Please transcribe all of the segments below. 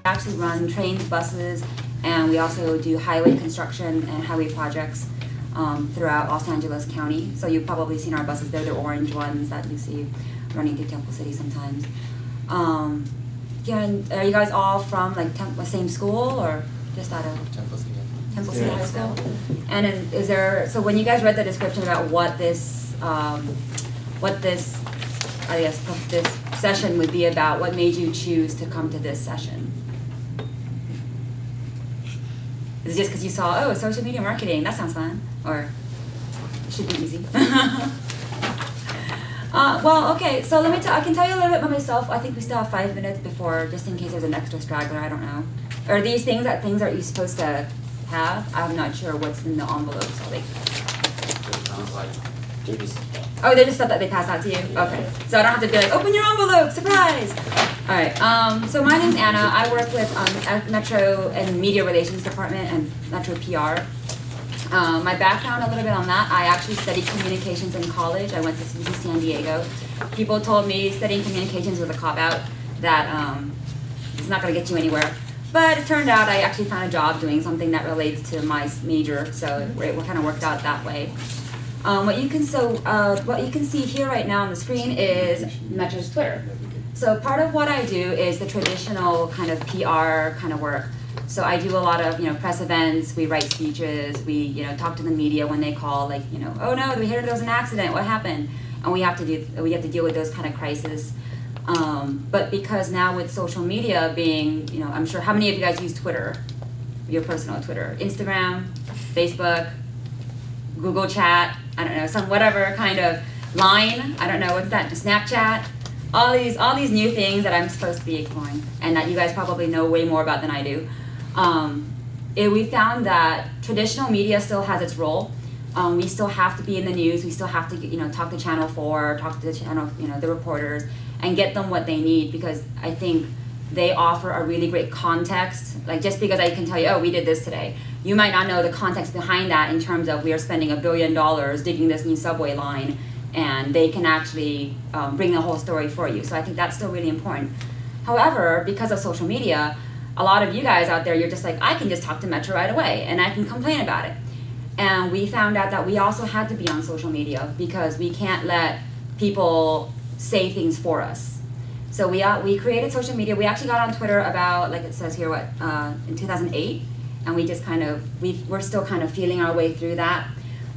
Actually run trains, buses, and we also do highway construction and highway projects throughout Los Angeles County. So you've probably seen our buses. They're the orange ones that you see running through Temple City sometimes. Are you guys all from like the same school or just out of Temple City? Temple City High School? And then is there, so when you guys read the description about what this I guess this session would be about, what made you choose to come to this session? Is it just because you saw, oh, social media marketing, that sounds fun, or it should be easy? Well, okay, so I can tell you a little bit about myself. I think we still have 5 minutes before, just in case there's an extra straggler, I don't know. Are these things that you're supposed to have? I'm not sure what's in the envelopes. Sounds like they're just... Oh, they're just stuff that they pass out to you? Okay, so I don't have to be like, open your envelope, surprise! All right, so my name's Anna. I work with Metro and Media Relations Department and Metro PR. My background, a little bit on that, I actually studied communications in college. I went to UC San Diego. People told me studying communications was a cop-out, that it's not gonna get you anywhere. But it turned out I actually found a job doing something that relates to my major, so it kind of worked out that way. What you can see here right now on the screen is Metro's Twitter. So part of what I do is the traditional kind of PR kind of work. So I do a lot of press events. We write speeches. We talk to the media when they call, like oh no, we heard there was an accident. What happened? And we have to deal with those kind of crises. But because now with social media being I'm sure, how many of you guys use Twitter? Your personal Twitter, Instagram, Facebook, Google Chat. I don't know, some whatever kind of line. I don't know what's that. Snapchat. All these new things that I'm supposed to be exploring, and that you guys probably know way more about than I do. We found that traditional media still has its role. We still have to be in the news. We still have to talk to Channel 4, talk to the channel, the reporters, and get them what they need, because I think they offer a really great context. Like, just because I can tell you, oh, we did this today, you might not know the context behind that in terms of we are spending $1 billion digging this new subway line, and they can actually bring the whole story for you. So I think that's still really important. However, because of social media, a lot of you guys out there, you're just like, I can just talk to Metro right away, and I can complain about it. And we found out that we also had to be on social media, because we can't let people say things for us. So we created social media. We actually got on Twitter about, like it says here, in 2008, and we just we're still kind of feeling our way through that.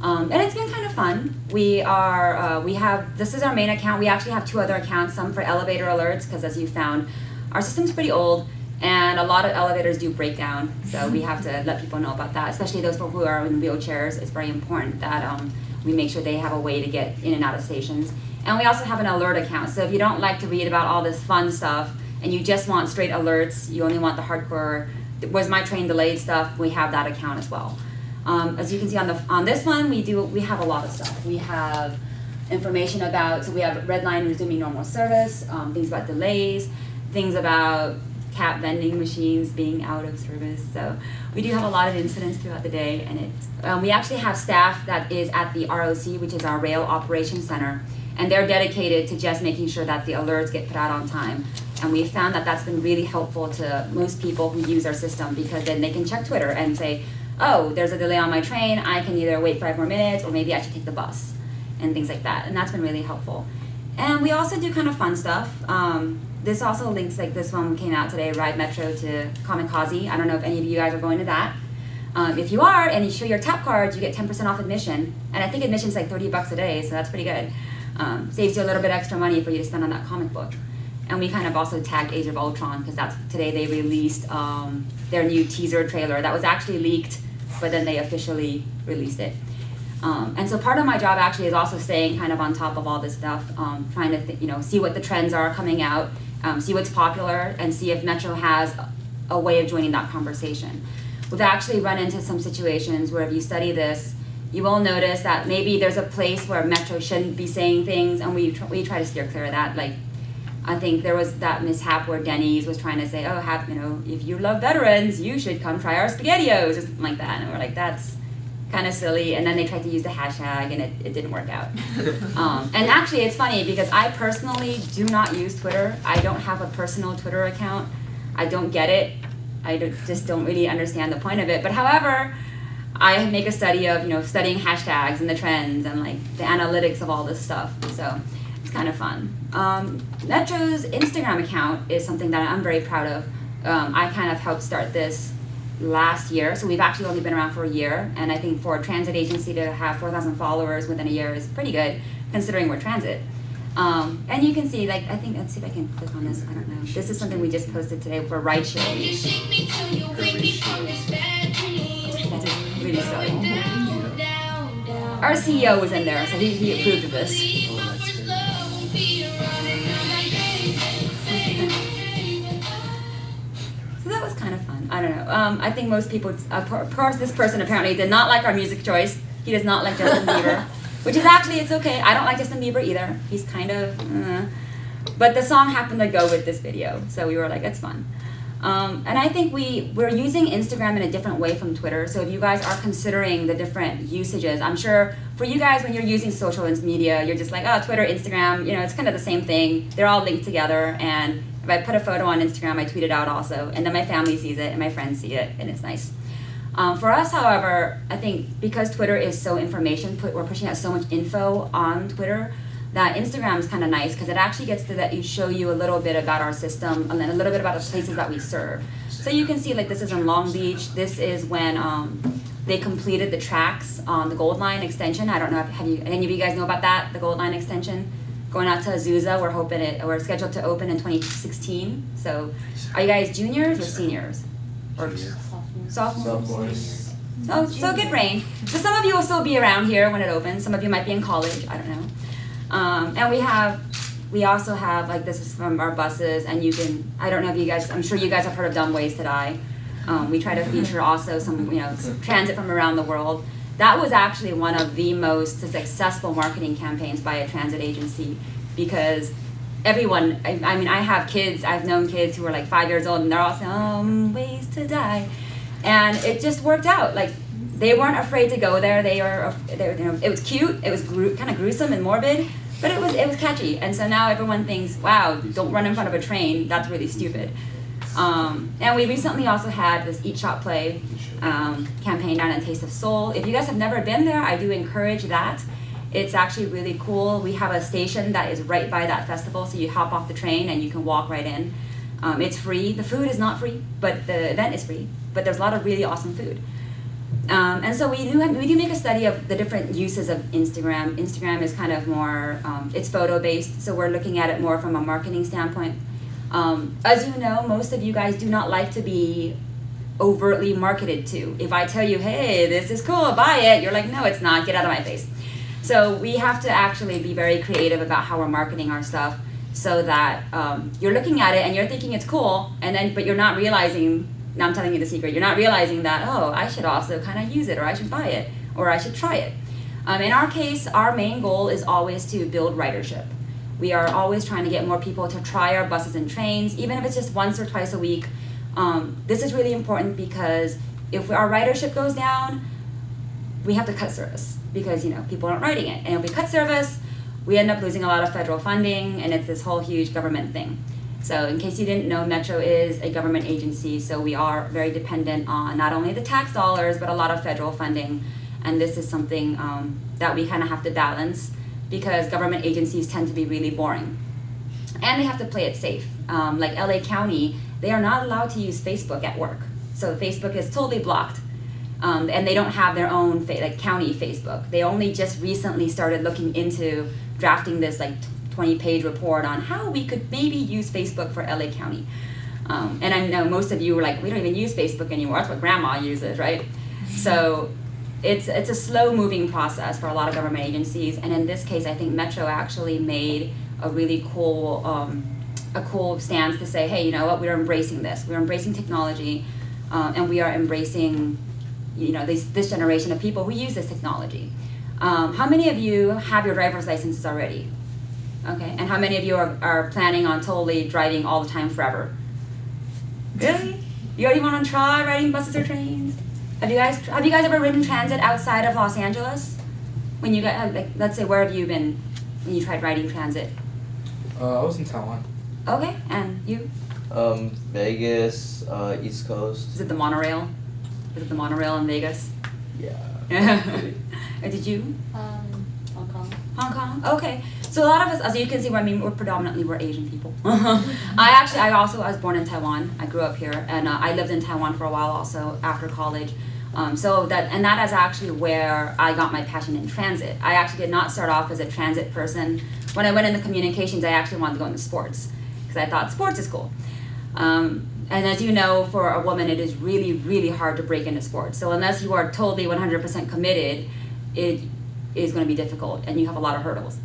And it's been kind of fun. This is our main account. We actually have 2 other accounts, some for elevator alerts, because as you found, our system's pretty old, and a lot of elevators do break down. So we have to let people know about that, especially those people who are in wheelchairs. It's very important that we make sure they have a way to get in and out of stations. And we also have an alert account. So if you don't like to read about all this fun stuff, and you just want straight alerts, you only want the hardcore, was my train delayed stuff, we have that account as well. As you can see on this one, we have a lot of stuff. We have information about, so we have red line resuming normal service, things about delays, things about cap vending machines being out of service. So we do have a lot of incidents throughout the day, and we actually have staff that is at the ROC, which is our Rail Operations Center, and they're dedicated to just making sure that the alerts get put out on time. And we found that that's been really helpful to most people who use our system, because then they can check Twitter and say, oh, there's a delay on my train, I can either wait 5 more minutes, or maybe I should take the bus, and things like that. And that's been really helpful. And we also do kind of fun stuff. This also links, like this one came out today, Ride Metro to Kamikaze. I don't know if any of you guys are going to that. If you are, and you show your tap cards, you get 10% off admission. And I think admission's like $30 a day, so that's pretty good. Saves you a little bit extra money for you to spend on that comic book. And we kind of also tagged Age of Ultron, because today they released their new teaser trailer that was actually leaked, but then they officially released it. And so part of my job actually is also staying kind of on top of all this stuff, trying to see what the trends are coming out, see what's popular, and see if Metro has a way of joining that conversation. We've actually run into some situations where if you study this, you will notice that maybe there's a place where Metro shouldn't be saying things, and we try to steer clear of that. Like, I think there was that mishap where Denny's was trying to say, oh, if you love veterans, you should come try our SpaghettiOs, or something like that. And we're like, that's kind of silly, and then they tried to use the hashtag, and it didn't work out. And actually, it's funny because I personally do not use Twitter. I don't have a personal Twitter account. I don't get it. Just don't really understand the point of it. But however, I make a study of, studying hashtags and the trends and like the analytics of all this stuff. So it's kind of fun. Metro's Instagram account is something that I'm very proud of. I kind of helped start this last year, so we've actually only been around for a year, and I think for a transit agency to have 4,000 followers within a year is pretty good, considering we're transit. And you can see, like, I think, let's see if I can click on this, I don't know. This is something we just posted today for rideshare. That is really silly. Our CEO was in there, so he approved of this. That was kind of fun. I don't know. I think most people, of course, this person apparently did not like our music choice. He does not like Justin Bieber, which is actually, it's okay. I don't like Justin Bieber either. He's kind of, but the song happened to go with this video, so we were like, it's fun. And I think we're using Instagram in a different way from Twitter. So if you guys are considering the different usages, I'm sure for you guys when you're using social media, you're just like, oh, Twitter, Instagram, it's kind of the same thing. They're all linked together, and if I put a photo on Instagram, I tweet it out also, and then my family sees it and my friends see it, and it's nice. For us, however, I think because Twitter is so we're pushing out so much info on Twitter, that Instagram is kind of nice because it actually gets to show you a little bit about our system and then a little bit about the places that we serve. So you can see, like, this is in Long Beach. This is when they completed the tracks on the Gold Line extension. I don't know if any of you guys know about that, the Gold Line extension? Going out to Azusa, we're scheduled to open in 2016. So, are you guys juniors or seniors? Or sophomores? So good range. So some of you will still be around here when it opens. Some of you might be in college. I don't know. And we also have, like, this is from our buses, and you can, I don't know if you guys, I'm sure you guys have heard of Dumb Ways to Die. We try to feature also some, transit from around the world. That was actually one of the most successful marketing campaigns by a transit agency because everyone, I mean, I have kids, I've known kids who are like 5 years old and they're all saying, ways to die. And it just worked out. Like, they weren't afraid to go there. It was cute, it was kind of gruesome and morbid, but it was catchy. And so now everyone thinks, wow, don't run in front of a train, that's really stupid. And we recently also had this Eat, Shop, Play campaign down at Taste of Seoul. If you guys have never been there, I do encourage that. It's actually really cool. We have a station that is right by that festival, so you hop off the train and you can walk right in. It's free. The food is not free, but the event is free. But there's a lot of really awesome food. And so we do make a study of the different uses of Instagram. Instagram is kind of more, it's photo-based, so we're looking at it more from a marketing standpoint. As you know, most of you guys do not like to be overtly marketed to. If I tell you, hey, this is cool, buy it, you're like, no, it's not, get out of my face. So we have to actually be very creative about how we're marketing our stuff so that you're looking at it and you're thinking it's cool, but you're not realizing, now I'm telling you the secret, you're not realizing that, oh, I should also kind of use it, or I should buy it, or I should try it. In our case, our main goal is always to build ridership. We are always trying to get more people to try our buses and trains, even if it's just once or twice a week. This is really important because if our ridership goes down, we have to cut service because people aren't riding it. And if we cut service, we end up losing a lot of federal funding, and it's this whole huge government thing. So in case you didn't know, Metro is a government agency, so we are very dependent on not only the tax dollars, but a lot of federal funding. And this is something that we kind of have to balance because government agencies tend to be really boring. And they have to play it safe. Like LA County, they are not allowed to use Facebook at work. So Facebook is totally blocked. And they don't have their own county Facebook. They only just recently started looking into drafting this 20-page report on how we could maybe use Facebook for LA County. And I know most of you were like, we don't even use Facebook anymore. That's what grandma uses, right? So it's a slow-moving process for a lot of government agencies. And in this case, I think Metro actually made a really cool stance to say, hey, you know what? We're embracing this. We're embracing technology, and we are embracing this generation of people who use this technology. How many of you have your driver's licenses already? Okay, and how many of you are planning on totally driving all the time forever? Really? You already want to try riding buses or trains? Have you guys ever ridden transit outside of Los Angeles? When you got like, let's say, where have you been when you tried riding transit? I was in Taiwan. Okay, and you? Vegas, East Coast. Is it the monorail? Is it the monorail in Vegas? Yeah. Did you? Hong Kong. Hong Kong? Okay. So a lot of us, as you can see, I mean, we're Asian people. I was born in Taiwan. I grew up here, and I lived in Taiwan for a while also after college. That is actually where I got my passion in transit. I actually did not start off as a transit person. When I went into communications, I actually wanted to go into sports because I thought sports is cool. And as you know, for a woman, it is really, really hard to break into sports. So unless you are totally 100% committed, it is going to be difficult, and you have a lot of hurdles.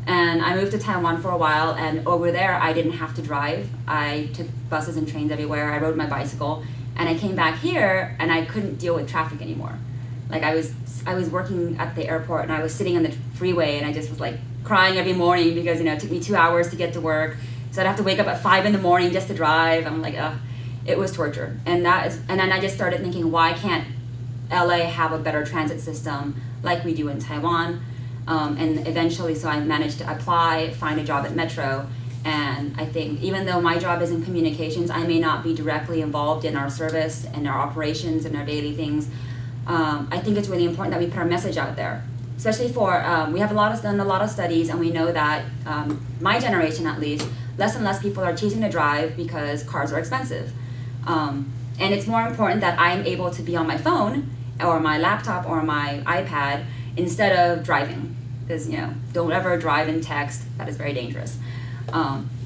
And I moved to Taiwan for a while, and over there, I didn't have to drive. I took buses and trains everywhere. I rode my bicycle, and I came back here, and I couldn't deal with traffic anymore. Like I was working at the airport, and I was sitting on the freeway, and I just was like crying every morning because it took me 2 hours to get to work. So I'd have to wake up at 5 in the morning just to drive. I'm like, it was torture. And then I just started thinking, why can't LA have a better transit system like we do in Taiwan? And eventually, so I managed to apply, find a job at Metro. And I think even though my job is in communications, I may not be directly involved in our service and our operations and our daily things. I think it's really important that we put our message out there, especially for, we have done a lot of studies, and we know that my generation at least, less and less people are choosing to drive because cars are expensive. And it's more important that I'm able to be on my phone or my laptop or my iPad instead of driving, because don't ever drive and text. That is very dangerous.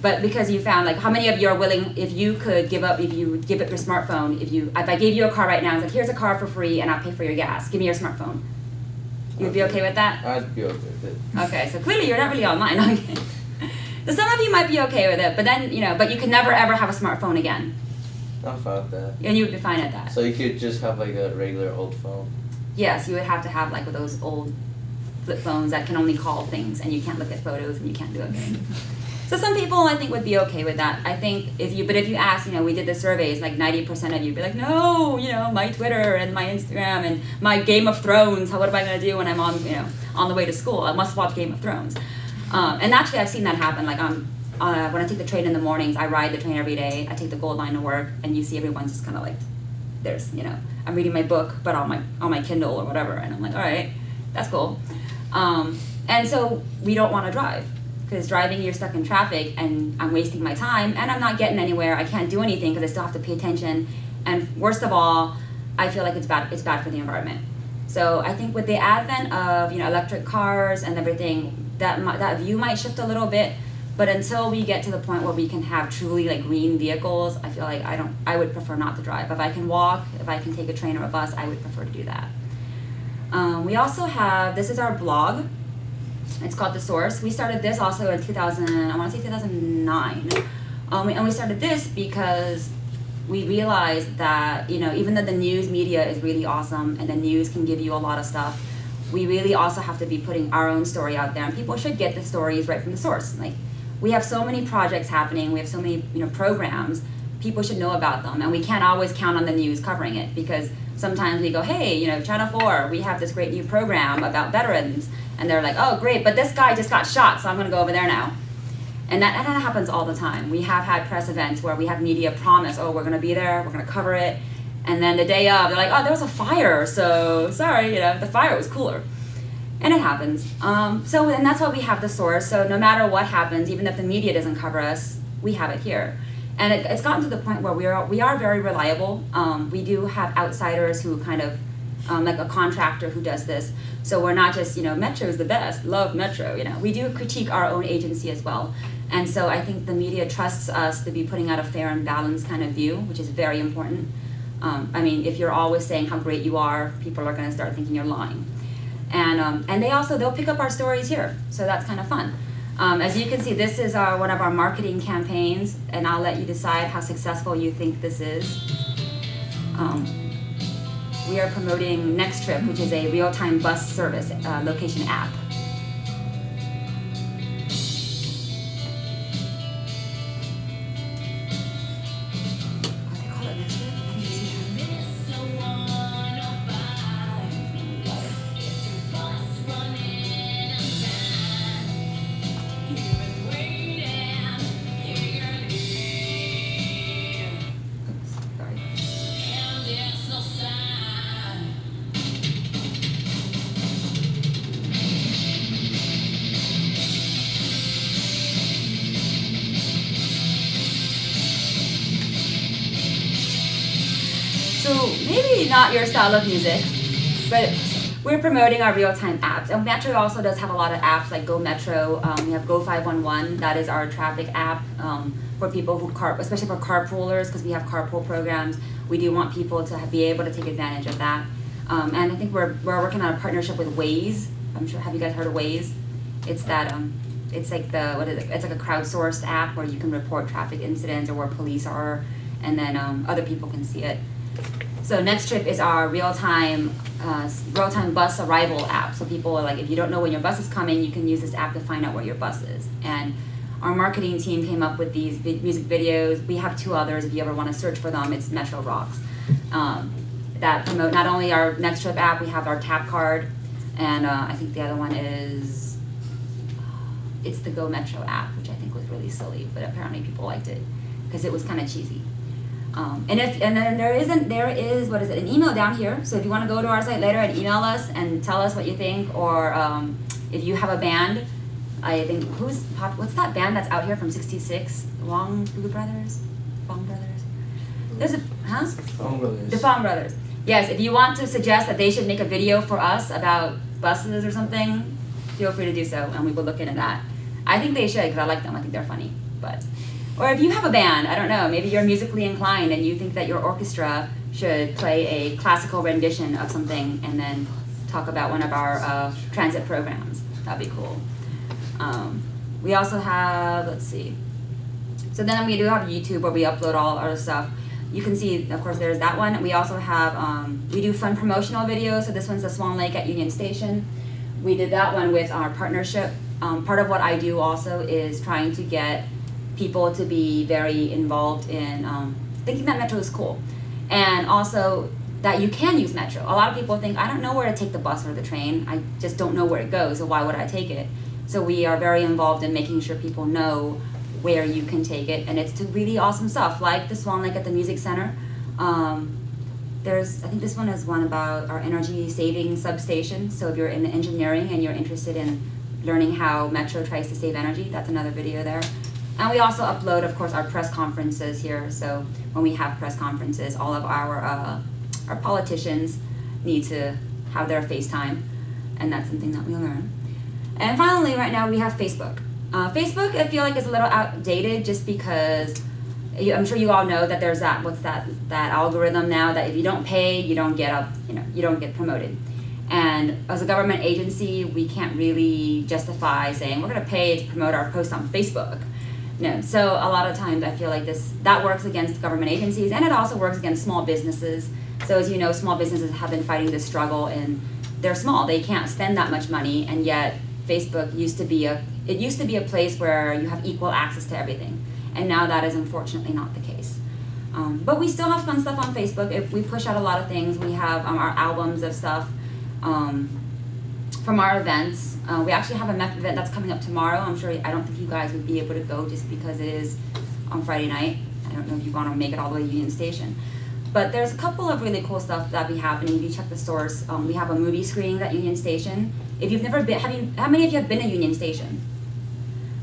But because you found, like, how many of you are willing, if you would give up your smartphone, if I gave you a car right now and said, here's a car for free and I'll pay for your gas, give me your smartphone. You would be okay with that? I'd be okay with it. Okay, so clearly you're not really online. Okay. So some of you might be okay with it, but then, but you can never ever have a smartphone again. I'm fine with that. And you would be fine at that. So you could just have like a regular old phone? Yes, you would have to have like those old flip phones that can only call things, and you can't look at photos and you can't do anything. So some people I think would be okay with that. I think if you ask, we did the surveys, like 90% of you would be like, no, my Twitter and my Instagram and my Game of Thrones, what am I gonna do when I'm on the way to school? I must watch Game of Thrones. And actually I've seen that happen, like when I take the train in the mornings, I ride the train every day, I take the Gold Line to work, and you see everyone's just kind of like, there's, I'm reading my book, but on my Kindle or whatever, and I'm like, all right, that's cool. And so we don't want to drive, because driving, you're stuck in traffic, and I'm wasting my time, and I'm not getting anywhere. I can't do anything because I still have to pay attention, and worst of all, I feel like it's bad for the environment. So I think with the advent of electric cars and everything, that view might shift a little bit, but until we get to the point where we can have truly like green vehicles, I feel like I would prefer not to drive. If I can walk, if I can take a train or a bus, I would prefer to do that. We also have, this is our blog. It's called The Source. We started this also in 2009. And we started this because we realized that, even though the news media is really awesome and the news can give you a lot of stuff, we really also have to be putting our own story out there, and people should get the stories right from the source. Like, we have so many projects happening, we have so many programs, people should know about them, and we can't always count on the news covering it, because sometimes we go, hey, Channel 4, we have this great new program about veterans, and they're like, oh great, but this guy just got shot, so I'm gonna go over there now. And that happens all the time. We have had press events where we have media promise, oh, we're gonna be there, we're gonna cover it, and then the day of, they're like, oh, there was a fire, so sorry, the fire was cooler. And it happens. And that's why we have The Source. So no matter what happens, even if the media doesn't cover us, we have it here. And it's gotten to the point where we are very reliable. We do have outsiders who kind of, like a contractor who does this. So we're not just, Metro's the best, love Metro. We do critique our own agency as well. And so I think the media trusts us to be putting out a fair and balanced kind of view, which is very important. If you're always saying how great you are, people are going to start thinking you're lying. And they'll pick up our stories here, so that's kind of fun. As you can see, this is one of our marketing campaigns, and I'll let you decide how successful you think this is. We are promoting Next Trip, which is a real-time bus service location app. probably not your style of music, but we're promoting our real-time apps. And Metro also does have a lot of apps like Go Metro. We have Go 511. That is our traffic app for people who especially for carpoolers, because we have carpool programs. We do want people to be able to take advantage of that. And I think we're working on a partnership with Waze. I'm sure, have you guys heard of Waze? It's that it's like it's like a crowdsourced app where you can report traffic incidents or where police are, and then other people can see it. So Next Trip is our real-time bus arrival app. So people are like, if you don't know when your bus is coming, you can use this app to find out where your bus is. And our marketing team came up with these music videos. We have 2 others. If you ever want to search for them, it's Metro Rocks. That promote not only our Next Trip app, we have our tap card, and I think the other one is it's the Go Metro app, which I think was really silly, but apparently people liked it because it was kind of cheesy. And then there is an email down here. So if you want to go to our site later and email us and tell us what you think, or if you have a band, I think what's that band that's out here from '66? Fong Brothers. There's a Fong Brothers. The Fong Brothers. Yes, if you want to suggest that they should make a video for us about buses or something, feel free to do so, and we will look into that. I think they should, because I like them. I think they're funny. Or if you have a band, I don't know, maybe you're musically inclined and you think that your orchestra should play a classical rendition of something and then talk about one of our transit programs. That'd be cool. We also have, let's see. So then we do have YouTube where we upload all our stuff. You can see, of course, there's that one. We also have, we do fun promotional videos. So this one's the Swan Lake at Union Station. We did that one with our partnership. Part of what I do also is trying to get people to be very involved in thinking that Metro is cool. And also that you can use Metro. A lot of people think, I don't know where to take the bus or the train. I just don't know where it goes, so why would I take it? So we are very involved in making sure people know where you can take it, and it's to really awesome stuff, like the Swan Lake at the Music Center. I think this one is one about our energy saving substation. So if you're in engineering and you're interested in learning how Metro tries to save energy, that's another video there. And we also upload, of course, our press conferences here. So when we have press conferences, all of our politicians need to have their FaceTime, and that's something that we learn. And finally, right now we have Facebook. Facebook, I feel like, is a little outdated just because I'm sure you all know that there's that algorithm now that if you don't pay, you don't get promoted. And as a government agency, we can't really justify saying we're going to pay to promote our post on Facebook. No, so a lot of times I feel like that works against government agencies, and it also works against small businesses. So as you know, small businesses have been fighting this struggle, and they're small. They can't spend that much money, and yet Facebook used to be a place where you have equal access to everything, and now that is unfortunately not the case. But we still have fun stuff on Facebook. If we push out a lot of things, we have our albums of stuff from our events. We actually have a meth event that's coming up tomorrow. I don't think you guys would be able to go just because it is on Friday night. I don't know if you want to make it all the way to Union Station. But there's a couple of really cool stuff that be happening. If you check the source, we have a movie screening at Union Station. If you've never been, how many of you have been to Union Station?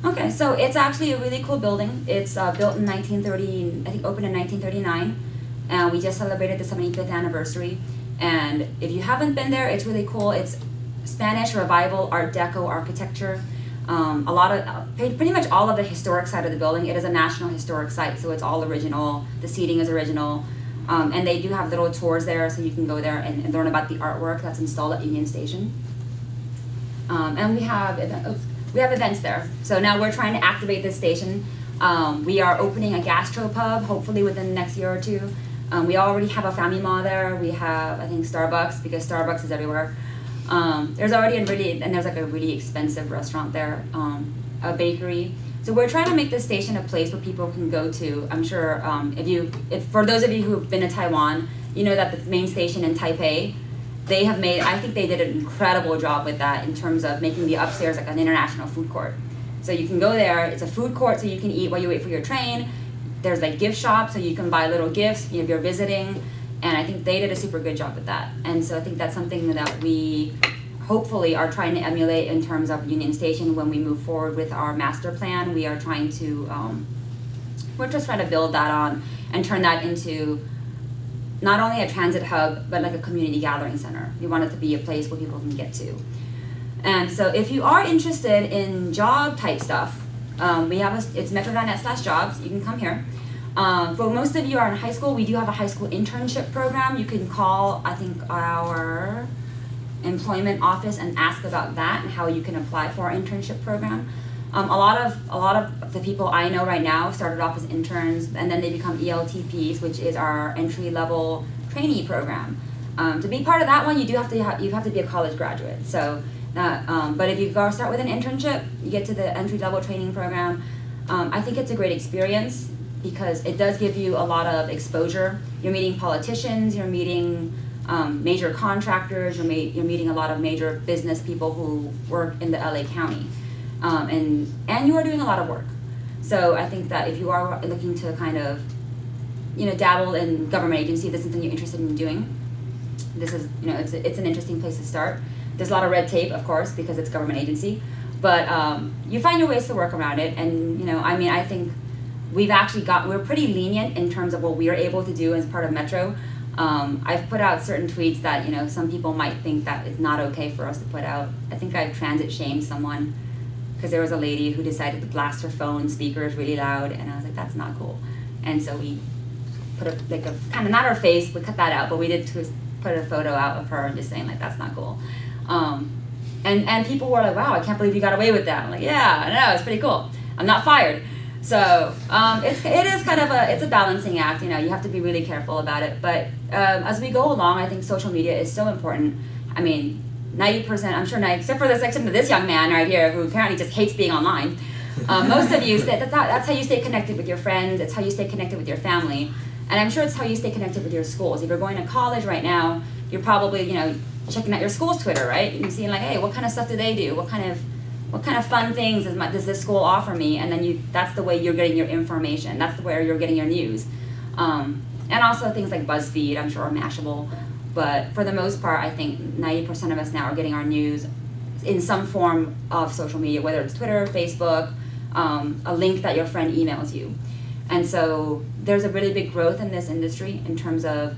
Okay, so it's actually a really cool building. It's built in 1930, I think opened in 1939. And we just celebrated the 75th anniversary. And if you haven't been there, it's really cool. It's Spanish Revival Art Deco architecture. Pretty much all of the historic side of the building. It is a National Historic Site, so it's all original. The seating is original. And they do have little tours there, so you can go there and learn about the artwork that's installed at Union Station. And we have events there. So now we're trying to activate this station. We are opening a gastropub, hopefully within the next year or two. We already have a Family Mall there. We have, I think, Starbucks, because Starbucks is everywhere. There's like a really expensive restaurant there, a bakery. So we're trying to make this station a place where people can go to. I'm sure if for those of you who've been to Taiwan, you know that the main station in Taipei, I think they did an incredible job with that in terms of making the upstairs like an international food court. So you can go there, it's a food court so you can eat while you wait for your train. There's like gift shops so you can buy little gifts if you're visiting. And I think they did a super good job with that. And so I think that's something that we hopefully are trying to emulate in terms of Union Station when we move forward with our master plan. We are trying to, we're just trying to build that on and turn that into not only a transit hub, but like a community gathering center. We want it to be a place where people can get to. And so if you are interested in job type stuff, we have it's metro.net/jobs. You can come here. For most of you are in high school, we do have a high school internship program. You can call, I think, our employment office and ask about that and how you can apply for our internship program. A lot of the people I know right now started off as interns and then they become ELTPs, which is our entry-level trainee program. To be part of that one, you have to be a college graduate. So, but if you start with an internship, you get to the entry-level training program. I think it's a great experience because it does give you a lot of exposure. You're meeting politicians, you're meeting major contractors, you're meeting a lot of major business people who work in the LA County. And you are doing a lot of work. So I think that if you are looking to kind of, dabble in government agency, this is something you're interested in doing, this is, it's an interesting place to start. There's a lot of red tape, of course, because it's government agency, but you find your ways to work around it. And, I think we're pretty lenient in terms of what we are able to do as part of Metro. I've put out certain tweets that, some people might think that it's not okay for us to put out. I think I've transit shamed someone because there was a lady who decided to blast her phone speakers really loud, and I was like, that's not cool. And so we put a kind of, not her face, we cut that out, but we did put a photo out of her and just saying, like, that's not cool. And people were like, wow, I can't believe you got away with that. I'm like, yeah, I know, it's pretty cool. I'm not fired. So it is kind of it's a balancing act. You have to be really careful about it. But as we go along, I think social media is so important. 90%, I'm sure, except for the section of this young man right here who apparently just hates being online. Most of you, that's how you stay connected with your friends. It's how you stay connected with your family. And I'm sure it's how you stay connected with your schools. If you're going to college right now, you're probably, checking out your school's Twitter, right? And seeing like, hey, what kind of stuff do they do? What kind of fun things does this school offer me? And then that's the way you're getting your information. That's where you're getting your news. And also things like BuzzFeed, I'm sure, are Mashable. But for the most part, I think 90% of us now are getting our news in some form of social media, whether it's Twitter, Facebook, a link that your friend emails you. And so there's a really big growth in this industry in terms of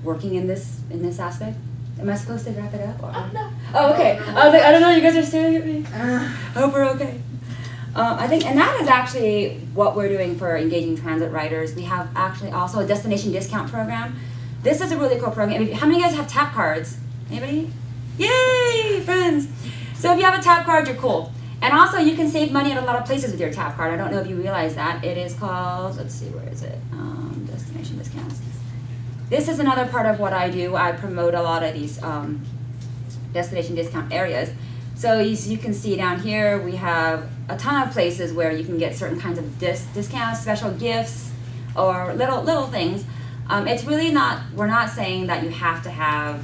working in this aspect. Am I supposed to wrap it up? Or? No. Oh, okay. I was like, I don't know, you guys are staring at me. I hope we're okay. I think, and that is actually what we're doing for engaging transit riders. We have actually also a destination discount program. This is a really cool program. How many of you guys have tap cards? Anybody? Yay, friends. So if you have a tap card, you're cool. And also you can save money at a lot of places with your tap card. I don't know if you realize that. It is called, let's see, where is it? Destination discounts. This is another part of what I do. I promote a lot of these destination discount areas. So as you can see down here, we have a ton of places where you can get certain kinds of discounts, special gifts, or little things. It's really not, we're not saying that you have to have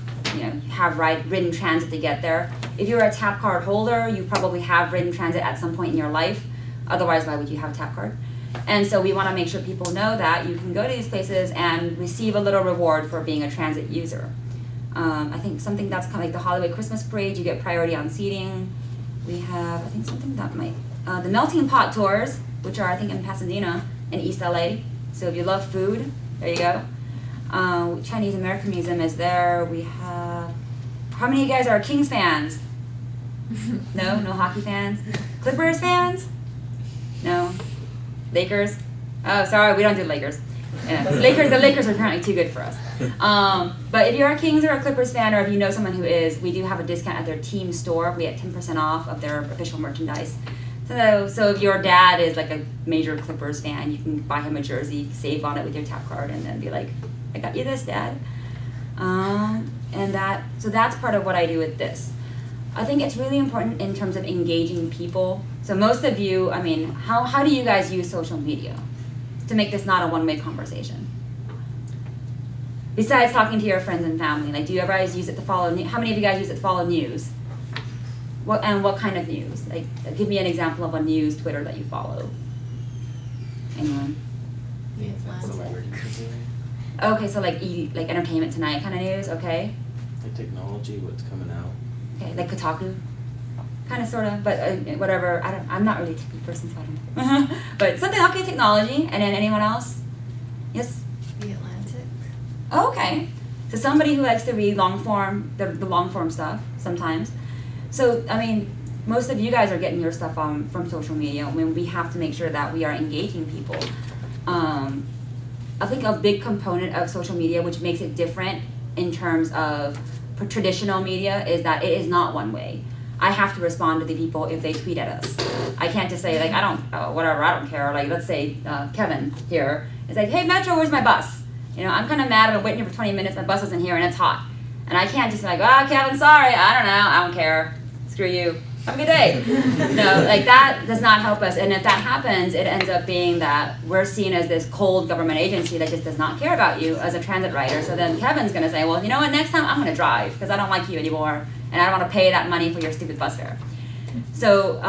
ridden transit to get there. If you're a tap card holder, you probably have ridden transit at some point in your life. Otherwise, why would you have a tap card? And so we want to make sure people know that you can go to these places and receive a little reward for being a transit user. I think something that's kind of like the Hollywood Christmas Parade, you get priority on seating. We have, I think something that might, the Melting Pot Tours, which are I think in Pasadena and East LA. So if you love food, there you go. Chinese American Museum is there. We have, how many of you guys are Kings fans? No hockey fans? Clippers fans? No. Lakers? Oh, sorry, we don't do Lakers. Yeah. The Lakers are apparently too good for us. But if you're a Kings or a Clippers fan, or if you know someone who is, we do have a discount at their team store. We get 10% off of their official merchandise. So if your dad is like a major Clippers fan, you can buy him a jersey, save on it with your tap card, and then be like, I got you this, Dad. So that's part of what I do with this. I think it's really important in terms of engaging people. So most of you, how do you guys use social media to make this not a one-way conversation? Besides talking to your friends and family, like, do you ever use it to follow? How many of you guys use it to follow news? What kind of news? Like, give me an example of a news Twitter that you follow. Anyone? The Atlantic. Okay, so like Entertainment Tonight kind of news. Okay. Like technology, what's coming out. Okay, like Kotaku, kind of, sort of, but whatever. I'm not really a techie person, so I don't know. But something, okay, technology, and then anyone else? Yes. The Atlantic. Okay. So somebody who likes to read long form, the long form stuff sometimes. So, I mean, most of you guys are getting your stuff from social media. I mean, we have to make sure that we are engaging people. I think a big component of social media, which makes it different in terms of traditional media, is that it is not one way. I have to respond to the people if they tweet at us. I can't just say, like, I don't care. Like, let's say Kevin here is like, hey, Metro, where's my bus? You know, I'm kind of mad. I've been waiting here for 20 minutes. My bus isn't here and it's hot. And I can't just be like, oh, Kevin, sorry. I don't know. I don't care. Screw you. Have a good day. No, like that does not help us. And if that happens, it ends up being that we're seen as this cold government agency that just does not care about you as a transit rider. So then Kevin's going to say, well, you know what, next time I'm going to drive because I don't like you anymore and I don't want to pay that money for your stupid bus fare. So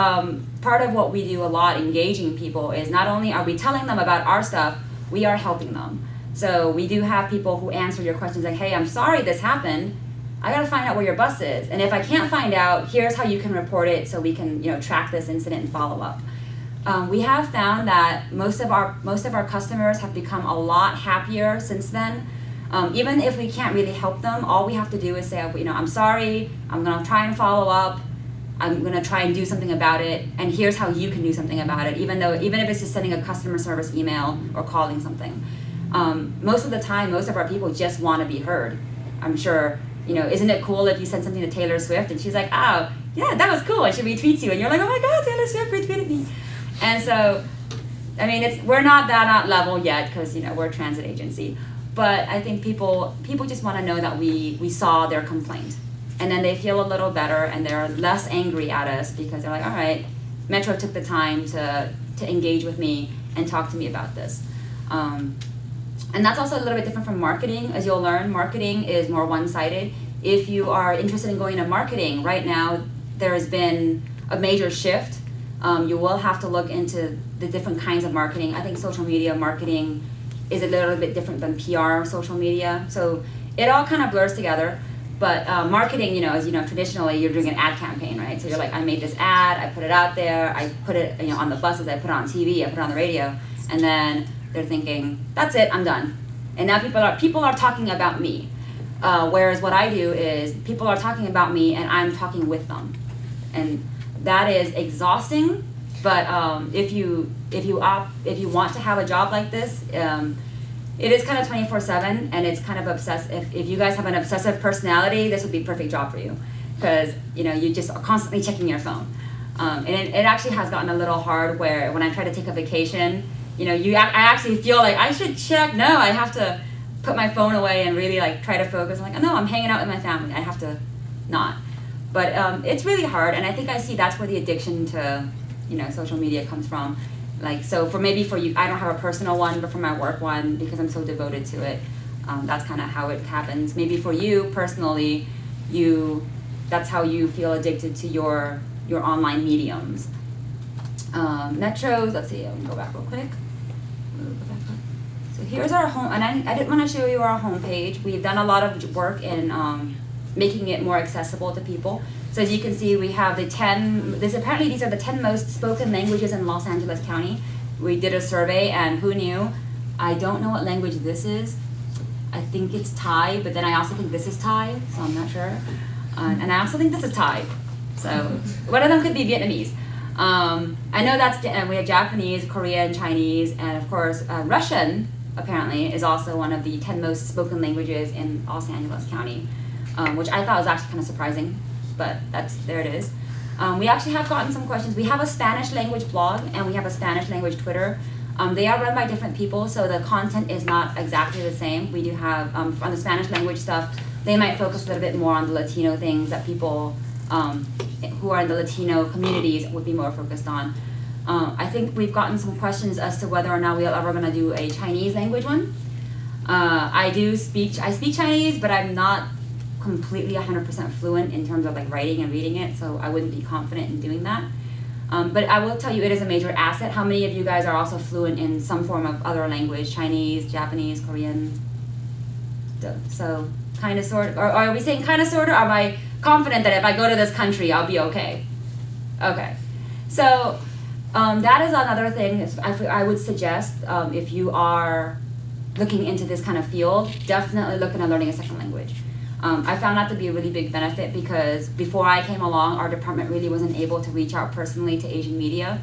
part of what we do a lot engaging people is not only are we telling them about our stuff, we are helping them. So we do have people who answer your questions like, hey, I'm sorry this happened. I gotta find out where your bus is. And if I can't find out, here's how you can report it so we can, you know, track this incident and follow up. We have found that most of our customers have become a lot happier since then. Even if we can't really help them, all we have to do is say, you know, I'm sorry, I'm gonna try and follow up, I'm gonna try and do something about it, and here's how you can do something about it, even if it's just sending a customer service email or calling something. Most of the time, most of our people just wanna be heard. I'm sure, you know, isn't it cool if you send something to Taylor Swift and she's like, oh, yeah, that was cool, and she retweets you, and you're like, oh my God, Taylor Swift retweeted me. And so, I mean, we're not that level yet because, you know, we're a transit agency. But I think people just want to know that we saw their complaint. And then they feel a little better and they're less angry at us because they're like, all right, Metro took the time to engage with me and talk to me about this. And that's also a little bit different from marketing. As you'll learn, marketing is more one-sided. If you are interested in going into marketing, right now there has been a major shift. You will have to look into the different kinds of marketing. I think social media marketing is a little bit different than PR social media. So it all kind of blurs together. But marketing, you know, as you know, traditionally you're doing an ad campaign, right? So you're like, I made this ad, I put it out there, I put it, you know, on the buses, I put it on TV, I put it on the radio, and then they're thinking, that's it, I'm done. And now people are talking about me. Whereas what I do is people are talking about me and I'm talking with them. And that is exhausting, but if you want to have a job like this, it is kind of 24/7 and it's kind of obsessive. If you guys have an obsessive personality, this would be a perfect job for you because, you know, you just are constantly checking your phone. And it actually has gotten a little hard where when I try to take a vacation, you know, I actually feel like I should check. No, I have to put my phone away and really like try to focus. I'm like, oh, no, I'm hanging out with my family. I have to not. But it's really hard, and I think I see that's where the addiction to, you know, social media comes from. Like, so for you, I don't have a personal one, but for my work one, because I'm so devoted to it, that's kind of how it happens. Maybe for you personally, that's how you feel addicted to your online mediums. Metros, let's see, I'm gonna go back real quick. So here's our home, and I didn't want to show you our homepage. We've done a lot of work in making it more accessible to people. So as you can see, we have these are the 10 most spoken languages in Los Angeles County. We did a survey, and who knew? I don't know what language this is. I think it's Thai, but then I also think this is Thai, so I'm not sure. And I also think this is Thai. So one of them could be Vietnamese. I know we have Japanese, Korean, Chinese, and of course Russian, apparently, is also one of the 10 most spoken languages in Los Angeles County, which I thought was actually kind of surprising, but there it is. We actually have gotten some questions. We have a Spanish language blog and we have a Spanish language Twitter. They are run by different people, so the content is not exactly the same. We do have, on the Spanish language stuff, they might focus a little bit more on the Latino things that people who are in the Latino communities would be more focused on. I think we've gotten some questions as to whether or not we are ever going to do a Chinese language one. I speak Chinese, but I'm not completely 100% fluent in terms of like writing and reading it, so I wouldn't be confident in doing that. But I will tell you it is a major asset. How many of you guys are also fluent in some form of other language, Chinese, Japanese, Korean? So kind of sort of, or are we saying kind of sort of, or am I confident that if I go to this country, I'll be okay? Okay, so that is another thing I would suggest if you are looking into this kind of field, definitely look into learning a second language. I found that to be a really big benefit because before I came along, our department really wasn't able to reach out personally to Asian media.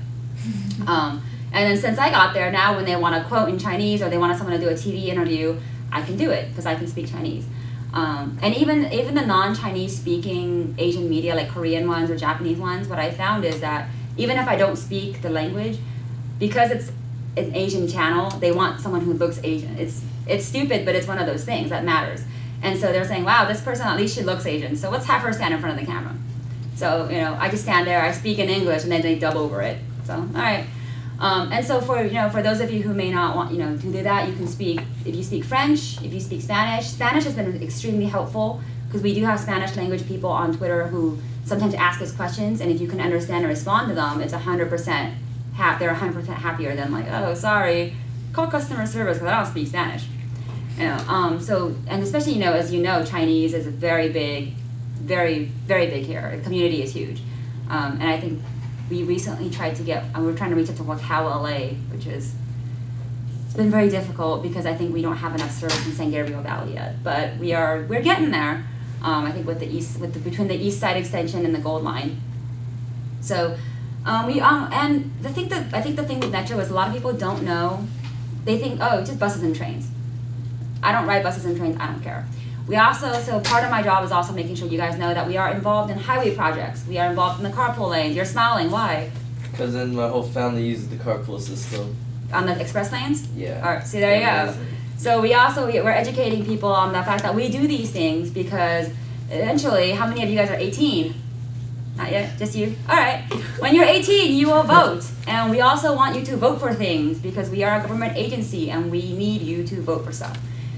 And then since I got there, now when they want to quote in Chinese or they want someone to do a TV interview, I can do it because I can speak Chinese. And even the non-Chinese speaking Asian media, like Korean ones or Japanese ones, what I found is that even if I don't speak the language, because it's an Asian channel, they want someone who looks Asian. It's stupid, but it's one of those things that matters. And so they're saying, wow, this person, at least she looks Asian. So let's have her stand in front of the camera. So, I just stand there, I speak in English, and then they dub over it. So, all right. And so for those of you who may not want, to do that, you can speak, if you speak French, if you speak Spanish. Spanish has been extremely helpful because we do have Spanish language people on Twitter who sometimes ask us questions, and if you can understand and respond to them, it's 100%, they're 100% happier than like, oh, sorry, call customer service because I don't speak Spanish. So, and especially, as you know, Chinese is a very big, very, very big here. The community is huge. And I think we recently tried to we're trying to reach out to Wakao LA, which it's been very difficult because I think we don't have enough service in San Gabriel Valley yet. But we're getting there. I think between the East Side Extension and the Gold Line. So, and I think the thing with Metro is a lot of people don't know. They think, oh, it's just buses and trains. I don't ride buses and trains, I don't care. So part of my job is also making sure you guys know that we are involved in highway projects. We are involved in the carpool lanes. You're smiling, why? Because then my whole family uses the carpool system. On the express lanes? Yeah. All right, see, there you go. So we're educating people on the fact that we do these things because eventually, how many of you guys are 18? Not yet, just you? All right. When you're 18, you will vote. And we also want you to vote for things because we are a government agency and we need you to vote for stuff.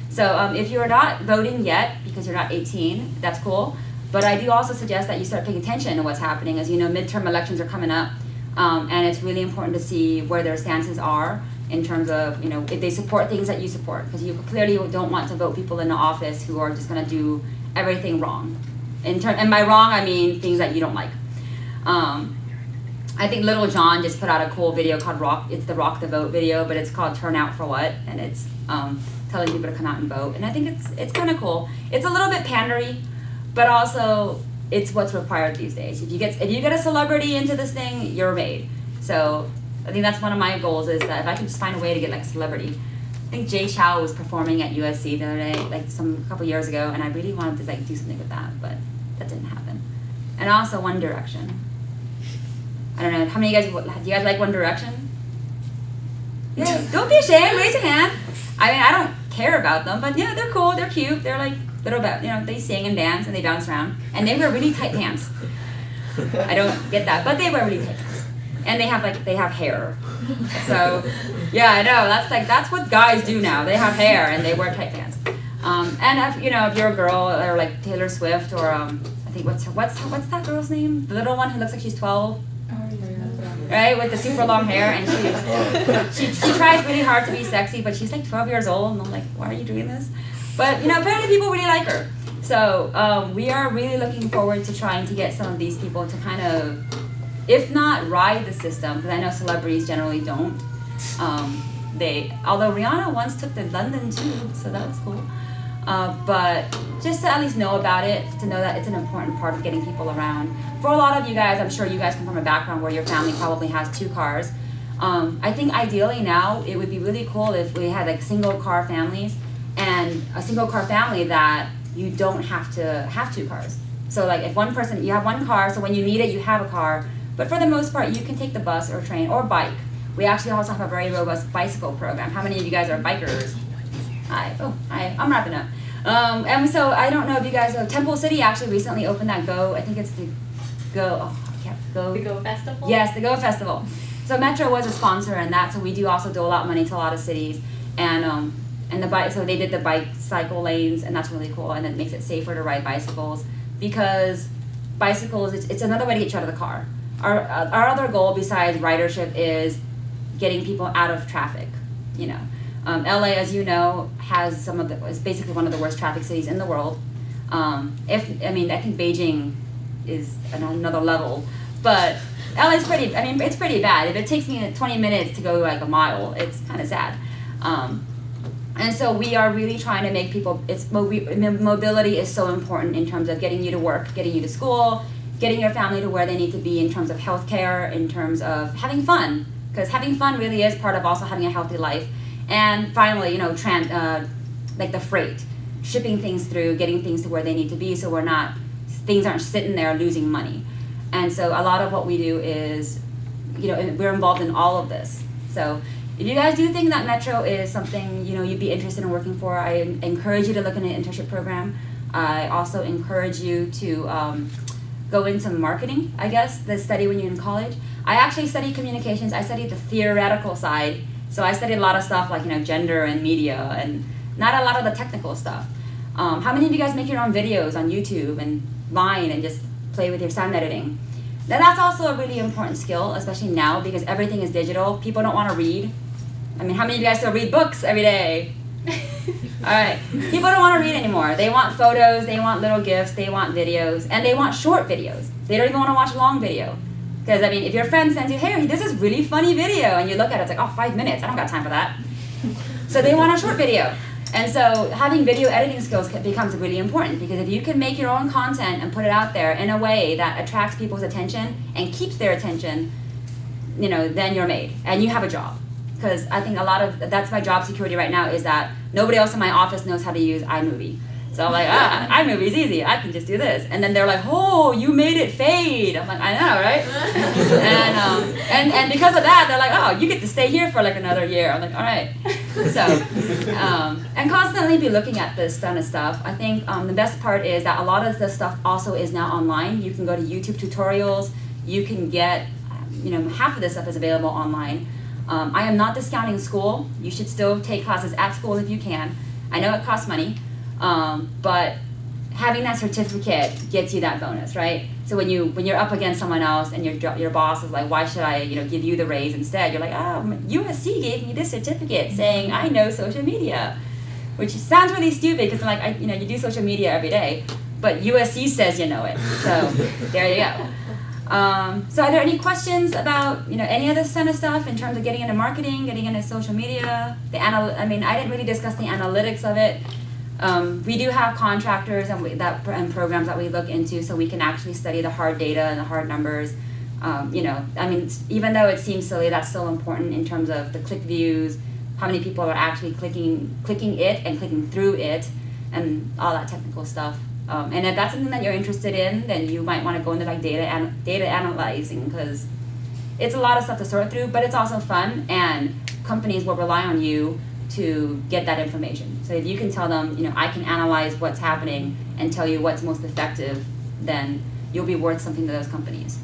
So if you're not voting yet because you're not 18, that's cool. But I do also suggest that you start paying attention to what's happening. As you know, midterm elections are coming up. And it's really important to see where their stances are in terms of, if they support things that you support. Because you clearly don't want to vote people into office who are just going to do everything wrong. And by wrong, I mean things that you don't like. I think Little John just put out a cool video called it's the Rock the Vote video, but it's called Turn Out for What? And it's telling people to come out and vote. And I think it's kind of cool. It's a little bit pandery, but also it's what's required these days. If you get a celebrity into this thing, you're made. So I think that's one of my goals is that if I can just find a way to get like a celebrity. I think Jay Chou was performing at USC the other day, like a couple years ago, and I really wanted to like do something with that, but that didn't happen. And also One Direction. I don't know, how many of you guys, do you guys like One Direction? Yeah, don't be ashamed, raise your hand. I mean, I don't care about them, but yeah, they're cool, they're cute, they're like little bit, they sing and dance and they bounce around. And they wear really tight pants. I don't get that, but they wear really tight pants. And they have hair. So, yeah, I know, that's what guys do now. They have hair and they wear tight pants. And if you're a girl or like Taylor Swift or I think what's that girl's name? The little one who looks like she's 12. Right, with the super long hair, and she tries really hard to be sexy, but she's like 12 years old, and I'm like, why are you doing this? But apparently people really like her. So we are really looking forward to trying to get some of these people to kind of, if not ride the system, because I know celebrities generally don't. Although Rihanna once took the London Tube, so that was cool. But just to at least know about it, to know that it's an important part of getting people around. For a lot of you guys, I'm sure you guys come from a background where your family probably has 2 cars. I think ideally now, it would be really cool if we had like single car families and a single car family that you don't have to have 2 cars. So like if one person, you have 1 car, so when you need it, you have a car. But for the most part, you can take the bus or train or bike. We actually also have a very robust bicycle program. How many of you guys are bikers? I'm wrapping up. And so I don't know if you guys know, Temple City actually recently opened that I think it's the Go Festival? Yes, the Go Festival. So Metro was a sponsor in that, so we do also dole out money to a lot of cities. And so they did the bicycle lanes, and that's really cool, and it makes it safer to ride bicycles because bicycles, it's another way to get you out of the car. Our other goal besides ridership is getting people out of traffic, LA, as you know, is basically one of the worst traffic cities in the world. I think Beijing is another level, but LA is it's pretty bad. If it takes me 20 minutes to go like a mile, it's kind of sad. And so we are really trying to make people, mobility is so important in terms of getting you to work, getting you to school, getting your family to where they need to be in terms of healthcare, in terms of having fun, because having fun really is part of also having a healthy life. And finally, you know, like the freight, shipping things through, getting things to where they need to be, so things aren't sitting there losing money. And so a lot of what we do is, you know, we're involved in all of this. So if you guys do think that Metro is something, you know, you'd be interested in working for, I encourage you to look in an internship program. I also encourage you to go into marketing, I guess, the study when you're in college. I actually studied communications. I studied the theoretical side. So I studied a lot of stuff like, you know, gender and media and not a lot of the technical stuff. How many of you guys make your own videos on YouTube and Vine and just play with your sound editing? Now that's also a really important skill, especially now because everything is digital. People don't want to read. I mean, how many of you guys still read books every day? All right, people don't want to read anymore. They want photos, they want little GIFs, they want videos, and they want short videos. They don't even want to watch a long video. Because, I mean, if your friend sends you, hey, this is really funny video, and you look at it, it's like, oh, 5 minutes, I don't got time for that. So they want a short video. And so having video editing skills becomes really important because if you can make your own content and put it out there in a way that attracts people's attention and keeps their attention, you know, then you're made, and you have a job. Because I think that's my job security right now is that nobody else in my office knows how to use iMovie. So I'm like, iMovie's easy, I can just do this. And then they're like, oh, you made it fade. I'm like, I know, right? and because of that, they're like, oh, you get to stay here for like another year. I'm like, all right. So, and constantly be looking at this kind of stuff. I think the best part is that a lot of the stuff also is now online. You can go to YouTube tutorials. You can get, you know, half of this stuff is available online. I am not discounting school. You should still take classes at school if you can. I know it costs money, but having that certificate gets you that bonus, right? So when you're up against someone else and your boss is like, why should I, you know, give you the raise instead? You're like, oh, USC gave me this certificate saying I know social media, which sounds really stupid because I'm like, you know, you do social media every day, but USC says you know it. So there you go. So are there any questions about, you know, any of this kind of stuff in terms of getting into marketing, getting into social media? I mean, I didn't really discuss the analytics of it. We do have contractors and programs that we look into so we can actually study the hard data and the hard numbers. You know, I mean, even though it seems silly, that's still important in terms of the click views, how many people are actually clicking it and clicking through it, and all that technical stuff. And if that's something that you're interested in, then you might want to go into like data analyzing because it's a lot of stuff to sort through, but it's also fun, and companies will rely on you to get that information. So if you can tell them, you know, I can analyze what's happening and tell you what's most effective, then you'll be worth something to those companies.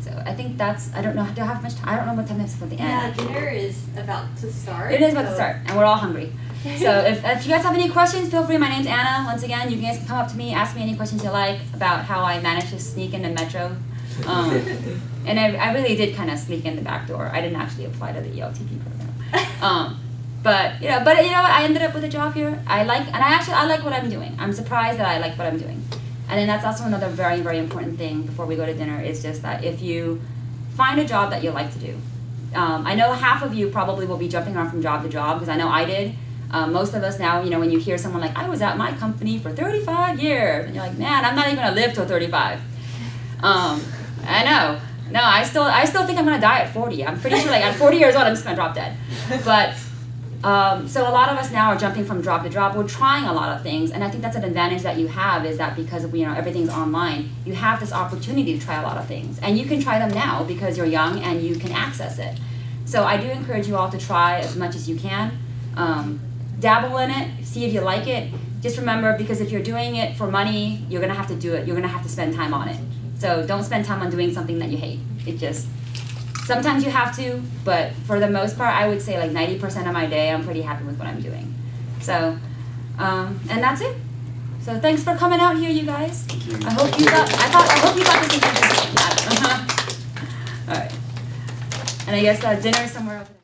So I think I don't know, do I have much time? I don't know what time it is for the end. Yeah, dinner is about to start. It is about to start, and we're all hungry. So if you guys have any questions, feel free. My name's Anna. Once again, you guys can come up to me, ask me any questions you like about how I managed to sneak into Metro. And I really did kind of sneak in the back door. I didn't actually apply to the ELTP program. But you know what? I ended up with a job here. I like what I'm doing. I'm surprised that I like what I'm doing. And then that's also another very, very important thing before we go to dinner is just that if you find a job that you like to do. I know half of you probably will be jumping around from job to job because I know I did. Most of us now, you know, when you hear someone like, I was at my company for 35 years, and you're like, man, I'm not even gonna live till 35. I know. No, I still think I'm gonna die at 40. I'm pretty sure like at 40 years old, I'm just gonna drop dead. But, so a lot of us now are jumping from job to job. We're trying a lot of things, and I think that's an advantage that you have is that because, you know, everything's online, you have this opportunity to try a lot of things. And you can try them now because you're young and you can access it. So I do encourage you all to try as much as you can. Dabble in it, see if you like it. Just remember, because if you're doing it for money, you're gonna have to do it. You're gonna have to spend time on it. So don't spend time on doing something that you hate. Sometimes you have to, but for the most part, I would say like 90% of my day, I'm pretty happy with what I'm doing. So, and that's it. So thanks for coming out here, you guys. I hope you thought this was interesting. All right. And I guess dinner somewhere over there.